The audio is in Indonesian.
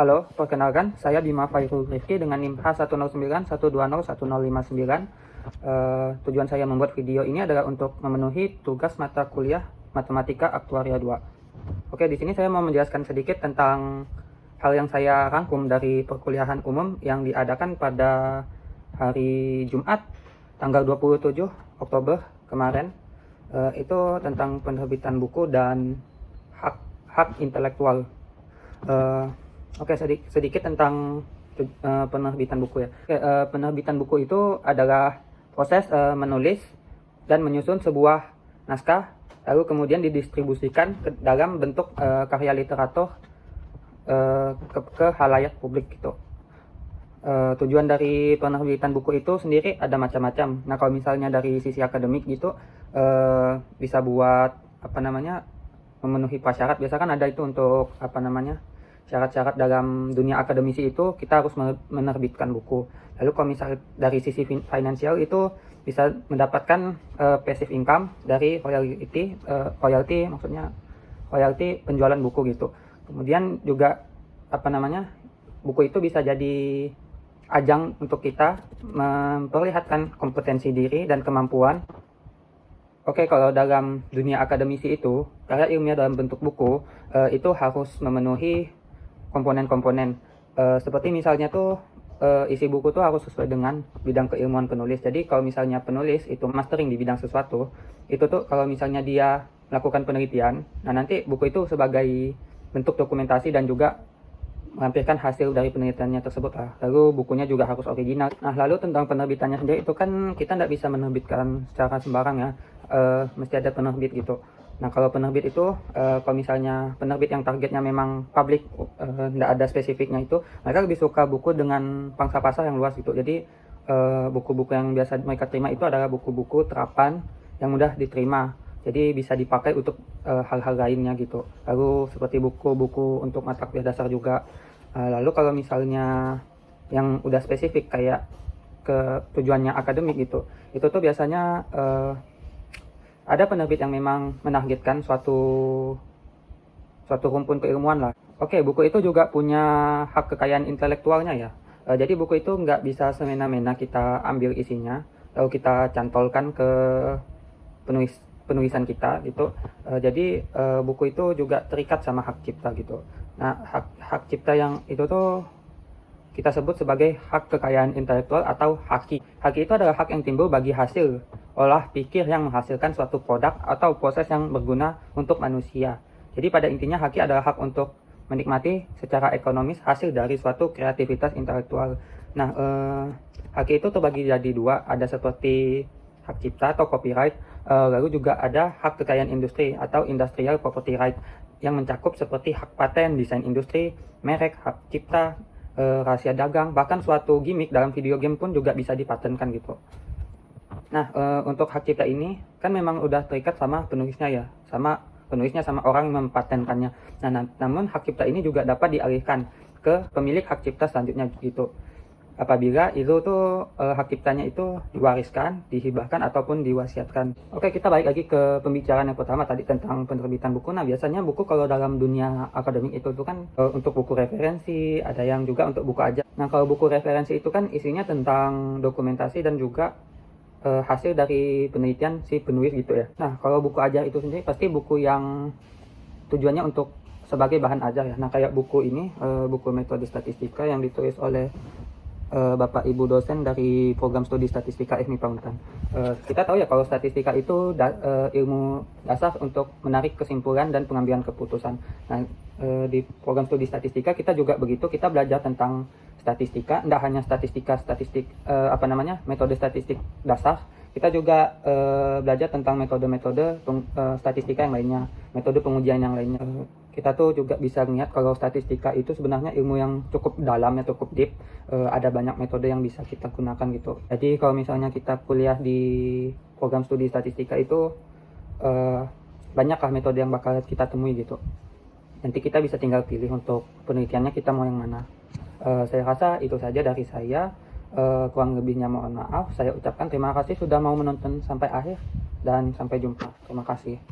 Halo, perkenalkan, saya Bima Fairul Rifki dengan NIM H10912011059. Tujuan saya membuat video ini adalah untuk memenuhi tugas mata kuliah Matematika Aktuaria 2. Oke, di sini saya mau menjelaskan sedikit tentang hal yang saya rangkum dari perkuliahan umum yang diadakan pada hari Jumat, tanggal 27 Oktober kemarin. Itu tentang penerbitan buku dan hak intelektual. Oke, sedikit tentang penerbitan buku ya. Penerbitan buku itu adalah proses menulis dan menyusun sebuah naskah, lalu kemudian didistribusikan dalam bentuk karya literatur ke halayak publik gitu. Tujuan dari penerbitan buku itu sendiri ada macam-macam. Nah, kalau misalnya dari sisi akademik gitu, bisa buat memenuhi prasyarat. Biasa kan ada itu untuk syarat-syarat dalam dunia akademisi itu kita harus menerbitkan buku. Lalu kalau misal dari sisi finansial itu bisa mendapatkan passive income dari royalty penjualan buku gitu. Kemudian juga buku itu bisa jadi ajang untuk kita memperlihatkan kompetensi diri dan kemampuan. Oke, kalau dalam dunia akademisi itu karya ilmiah dalam bentuk buku itu harus memenuhi komponen-komponen seperti misalnya tuh isi buku tuh harus sesuai dengan bidang keilmuan penulis. Jadi kalau misalnya penulis itu mastering di bidang sesuatu, itu tuh kalau misalnya dia melakukan penelitian, nah nanti buku itu sebagai bentuk dokumentasi dan juga melampirkan hasil dari penelitiannya tersebut lah. Lalu bukunya juga harus original. Nah, lalu tentang penerbitannya sendiri itu kan kita tidak bisa menerbitkan secara sembarang ya, mesti ada penerbit gitu. Nah, kalau penerbit itu, kalau misalnya penerbit yang targetnya memang publik, tidak ada spesifiknya itu, mereka lebih suka buku dengan pangsa pasar yang luas gitu. Jadi, buku-buku yang biasa mereka terima itu adalah buku-buku terapan yang mudah diterima. Jadi, bisa dipakai untuk hal-hal lainnya gitu. Lalu, seperti buku-buku untuk mata kuliah dasar juga. Lalu, kalau misalnya yang udah spesifik kayak ke tujuannya akademik gitu, itu tuh biasanya ada penerbit yang memang menargetkan suatu rumpun keilmuan lah. Oke, buku itu juga punya hak kekayaan intelektualnya ya. Jadi buku itu nggak bisa semena-mena kita ambil isinya, lalu kita cantolkan ke penulisan kita gitu. Jadi buku itu juga terikat sama hak cipta gitu. Nah, hak cipta yang itu tuh kita sebut sebagai hak kekayaan intelektual atau haki. Haki itu adalah hak yang timbul bagi hasil olah pikir yang menghasilkan suatu produk atau proses yang berguna untuk manusia. Jadi pada intinya haki adalah hak untuk menikmati secara ekonomis hasil dari suatu kreativitas intelektual. Nah, haki itu terbagi jadi dua, ada seperti hak cipta atau copyright, lalu juga ada hak kekayaan industri atau industrial property right yang mencakup seperti hak paten, desain industri, merek, hak cipta, rahasia dagang, bahkan suatu gimmick dalam video game pun juga bisa dipatenkan gitu. Nah, untuk hak cipta ini kan memang udah terikat sama penulisnya ya, sama orang yang mempatenkannya. Nah, namun hak cipta ini juga dapat dialihkan ke pemilik hak cipta selanjutnya gitu. Apabila itu tuh hak ciptanya itu diwariskan, dihibahkan ataupun diwasiatkan. Oke, kita balik lagi ke pembicaraan yang pertama tadi tentang penerbitan buku. Nah, biasanya buku kalau dalam dunia akademik itu tuh kan untuk buku referensi, ada yang juga untuk buku aja. Nah, kalau buku referensi itu kan isinya tentang dokumentasi dan juga hasil dari penelitian si penulis gitu ya. Nah, kalau buku ajar itu sendiri pasti buku yang tujuannya untuk sebagai bahan ajar ya. Nah, kayak buku ini, buku metode statistika yang ditulis oleh Bapak Ibu dosen dari program studi statistika FMIPA Untan. Kita tahu ya kalau statistika itu ilmu dasar untuk menarik kesimpulan dan pengambilan keputusan. Nah, di program studi statistika kita juga begitu, kita belajar tentang statistika, tidak hanya metode statistik dasar. Kita juga belajar tentang metode-metode statistika yang lainnya, metode pengujian yang lainnya. Kita tuh juga bisa lihat kalau statistika itu sebenarnya ilmu yang cukup dalam ya, cukup deep. Ada banyak metode yang bisa kita gunakan gitu. Jadi kalau misalnya kita kuliah di program studi statistika itu banyaklah metode yang bakal kita temui gitu. Nanti kita bisa tinggal pilih untuk penelitiannya kita mau yang mana. Saya rasa itu saja dari saya. Kurang lebihnya mohon maaf. Saya ucapkan terima kasih sudah mau menonton sampai akhir dan sampai jumpa. Terima kasih.